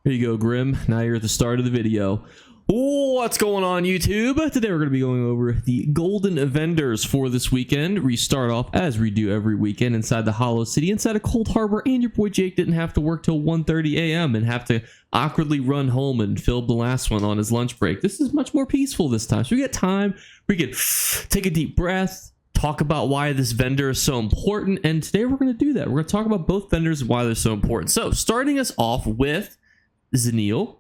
Here you go, Grim. Now you're at the start of the video. What's going on, YouTube? Today we're going to be going over the golden vendors for this weekend. We start off, as we do every weekend, inside the Hollow City, inside of Cold Harbor, and your boy Jake didn't have to work till 1:30 a.m. and have to awkwardly run home and film the last one on his lunch break. This is much more peaceful this time, so we get time. We can take a deep breath, talk about why this vendor is so important, and today we're going to do that. We're going to talk about both vendors and why they're so important. So, starting us off with Zenil,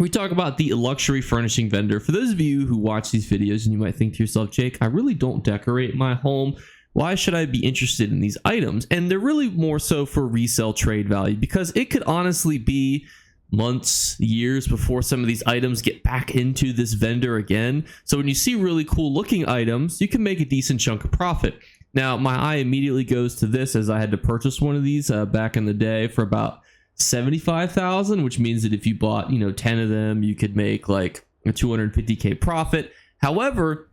we talk about the luxury furnishing vendor. For those of you who watch these videos and you might think to yourself, Jake, I really don't decorate my home. Why should I be interested in these items? And they're really more so for resale trade value, because it could honestly be months, years before some of these items get back into this vendor again. So when you see really cool looking items, you can make a decent chunk of profit. Now, my eye immediately goes to this, as I had to purchase one of these back in the day for about 75,000, which means that if you bought 10 of them, you could make like a 250k profit. However,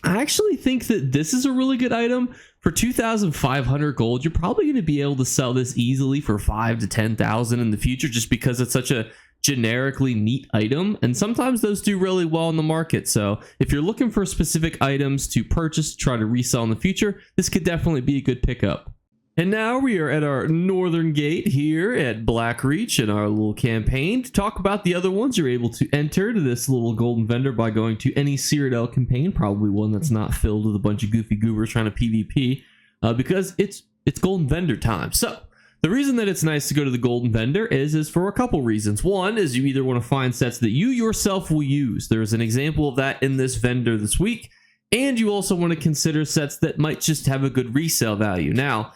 I actually think that this is a really good item. For 2,500 gold, you're probably going to be able to sell this easily for 5 to 10,000 in the future, just because it's such a generically neat item, and sometimes those do really well in the market. So if you're looking for specific items to purchase, try to resell in the future, this could definitely be a good pickup. And now we are at our northern gate here at Blackreach in our little campaign. To talk about the other ones, you're able to enter to this little golden vendor by going to any Cyrodiil campaign, probably one that's not filled with a bunch of goofy goobers trying to PvP, because it's golden vendor time. So the reason that it's nice to go to the golden vendor is for a couple reasons. One is you either want to find sets that you yourself will use. There's an example of that in this vendor this week. And you also want to consider sets that might just have a good resale value. Now,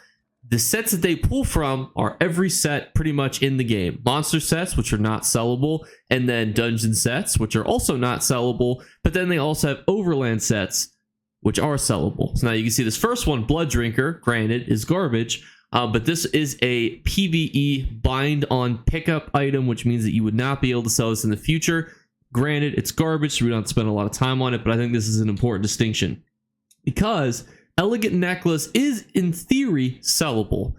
the sets that they pull from are every set pretty much in the game. Monster sets, which are not sellable, and then dungeon sets, which are also not sellable, but then they also have overland sets, which are sellable. So now you can see this first one, Blood Drinker, granted, is garbage, but this is a PvE bind on pickup item, which means that you would not be able to sell this in the future. Granted, it's garbage, so we don't have to spend a lot of time on it, but I think this is an important distinction, because Elegant Necklace is, in theory, sellable.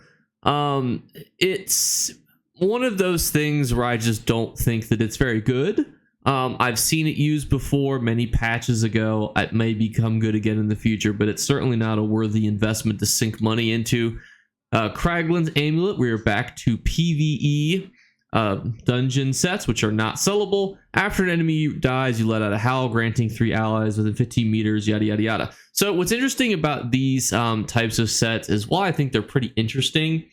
It's one of those things where I just don't think that it's very good. I've seen it used before many patches ago. It may become good again in the future, but it's certainly not a worthy investment to sink money into. Kraglin's Amulet, we are back to PvE dungeon sets, which are not sellable. After an enemy dies, you let out a howl, granting 3 allies within 15 meters, yada yada yada. So what's interesting about these types of sets is, while I think they're pretty interesting,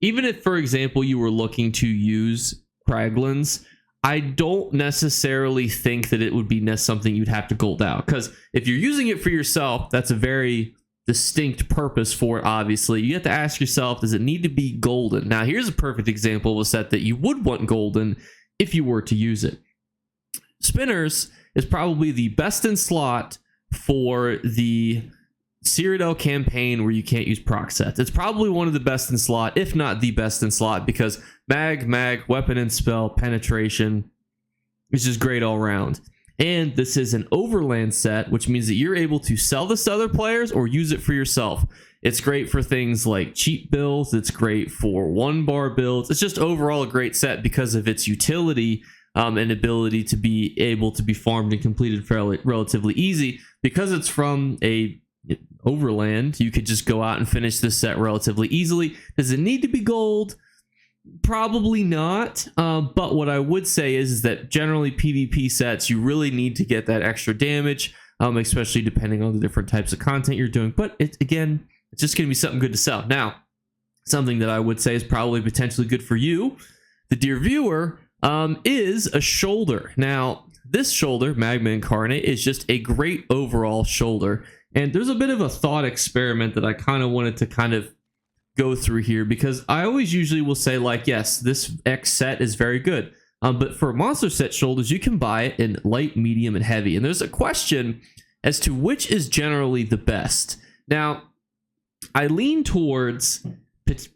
even if, for example, you were looking to use Kraglin's, I don't necessarily think that it would be something you'd have to gold out, because if you're using it for yourself, that's a very distinct purpose for it. Obviously, you have to ask yourself, does it need to be golden? Now, here's a perfect example of a set that you would want golden if you were to use it. Spinners is probably the best in slot for the Cyrodiil campaign where you can't use proc sets. It's probably one of the best in slot, if not the best in slot, because mag, weapon and spell, penetration is just great all around. And this is an overland set, which means that you're able to sell this to other players or use it for yourself. It's great for things like cheap builds. It's great for 1-bar builds. It's just overall a great set because of its utility and ability to be able to be farmed and completed fairly relatively easy. Because it's from a overland, you could just go out and finish this set relatively easily. Does it need to be gold? Probably not, but what I would say is that generally PvP sets, you really need to get that extra damage, especially depending on the different types of content you're doing. But it's just going to be something good to sell. Now, something that I would say is probably potentially good for you, the dear viewer, is a shoulder. Now, this shoulder, Magma Incarnate, is just a great overall shoulder. And there's a bit of a thought experiment that I kind of wanted to go through here, because I always usually will say, like, yes, this X set is very good, but for monster set shoulders, you can buy it in light, medium, and heavy, and there's a question as to which is generally the best. Now, I lean towards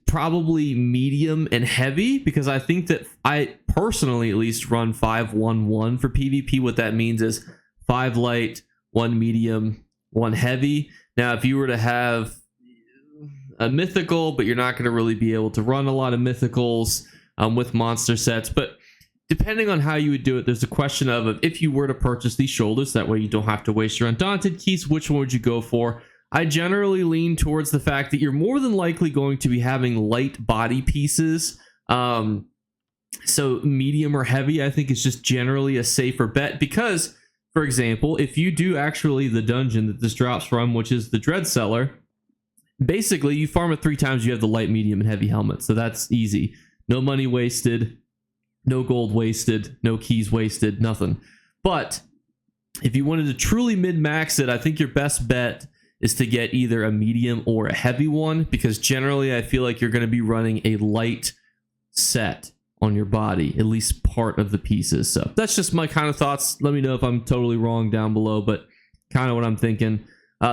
probably medium and heavy, because I think that I personally at least run 5-1-1 for PvP. What that means is 5 light, 1 medium, 1 heavy. Now, if you were to have a mythical, but you're not going to really be able to run a lot of mythicals with monster sets, but depending on how you would do it, there's a question of if you were to purchase these shoulders, that way you don't have to waste your undaunted keys, which one would you go for? I generally lean towards the fact that you're more than likely going to be having light body pieces. So medium or heavy, I think, is just generally a safer bet because, for example, if you do actually the dungeon that this drops from, which is the Dread Cellar, basically you farm it 3 times, you have the light, medium, and heavy helmet. So that's easy. No money wasted, no gold wasted, no keys wasted, nothing. But if you wanted to truly min-max it, I think your best bet is to get either a medium or a heavy one, because generally I feel like you're going to be running a light set on your body, at least part of the pieces. So that's just my kind of thoughts. Let me know if I'm totally wrong down below, but kind of what I'm thinking.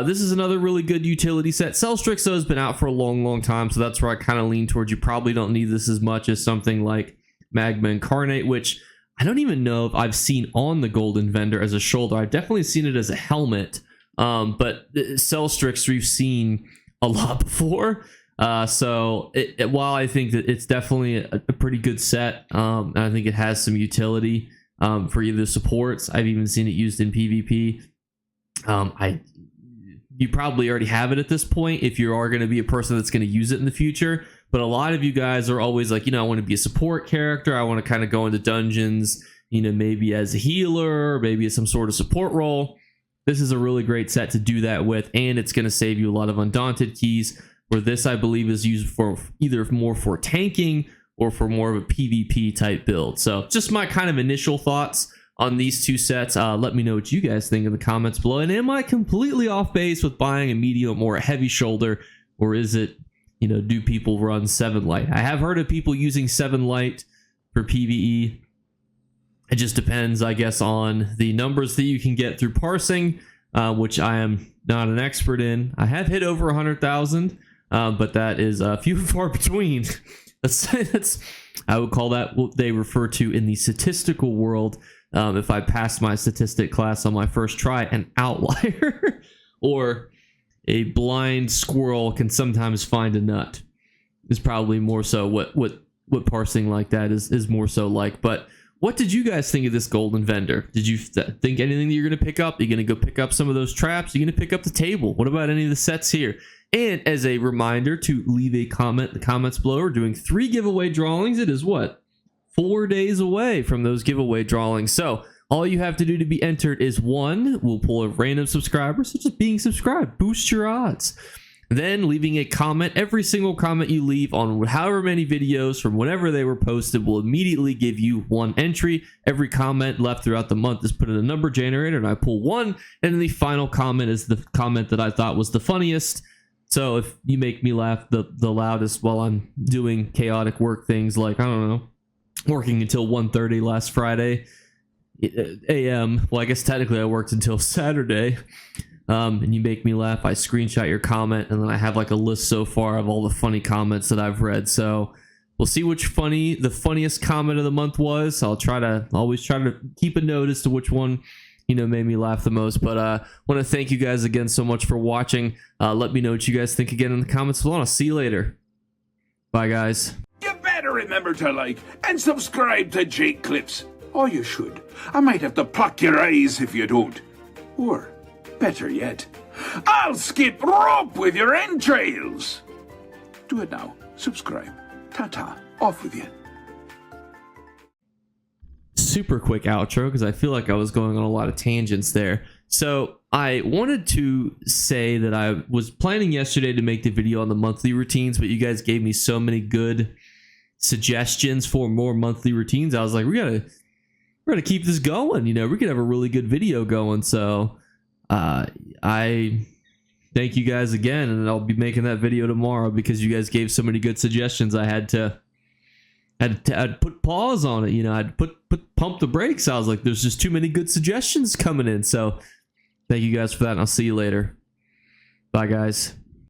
This is another really good utility set. Celstrix has been out for a long time, so that's where I kind of lean towards. You probably don't need this as much as something like Magma Incarnate, which I don't even know if I've seen on the Golden Vendor as a shoulder. I've definitely seen it as a helmet, but Celstrix we've seen a lot before. So while I think that it's definitely a pretty good set, and I think it has some utility for either supports. I've even seen it used in PvP. You probably already have it at this point if you are going to be a person that's going to use it in the future. But a lot of you guys are always like, I want to be a support character. I want to kind of go into dungeons, maybe as a healer, or maybe as some sort of support role. This is a really great set to do that with, and it's going to save you a lot of undaunted keys, where this, I believe, is used for either more for tanking or for more of a PvP type build. So just my kind of initial thoughts on these 2 sets. Let me know what you guys think in the comments below. And am I completely off base with buying a medium or a heavy shoulder, or is it, do people run 7 light? I have heard of people using 7 light for PvE. It just depends, I guess, on the numbers that you can get through parsing, which I am not an expert in. I have hit over 100,000, but that is few and far between. That's I would call that what they refer to in the statistical world. If I passed my statistic class on my first try, an outlier, or a blind squirrel can sometimes find a nut, is probably more so what parsing like that is more so like. But what did you guys think of this Golden Vendor? Did you think anything that you're going to pick up? Are you going to go pick up some of those traps? Are you going to pick up the table? What about any of the sets here? And as a reminder to leave a comment in the comments below. We're doing 3 giveaway drawings. It is what? 4 days away from those giveaway drawings. So all you have to do to be entered is 1, we'll pull a random subscriber, so just being subscribed, boost your odds. Then leaving a comment. Every single comment you leave on however many videos from whenever they were posted will immediately give you 1 entry. Every comment left throughout the month is put in a number generator, and I pull 1, and then the final comment is the comment that I thought was the funniest. So if you make me laugh the loudest while I'm doing chaotic work things, like, I don't know, working until 1:30 last Friday a.m. Well, I guess technically I worked until Saturday. And you make me laugh, I screenshot your comment, and then I have like a list so far of all the funny comments that I've read. So we'll see which the funniest comment of the month was. I'll always try to keep a note as to which one made me laugh the most. But want to thank you guys again so much for watching. Let me know what you guys think again in the comments below. I'll see you later. Bye, guys. Remember to like and subscribe to Jake Clips. Or you should. I might have to pluck your eyes if you don't. Or, better yet, I'll skip rope with your entrails. Do it now. Subscribe. Ta-ta. Off with you. Super quick outro, because I feel like I was going on a lot of tangents there. So I wanted to say that I was planning yesterday to make the video on the monthly routines, but you guys gave me so many good suggestions for more monthly routines. I was like, we're gonna keep this going. We could have a really good video going. So I thank you guys again, and I'll be making that video tomorrow because you guys gave so many good suggestions. I had to put pause on it. I'd pump the brakes. I was like, there's just too many good suggestions coming in. So thank you guys for that, and I'll see you later. Bye, guys.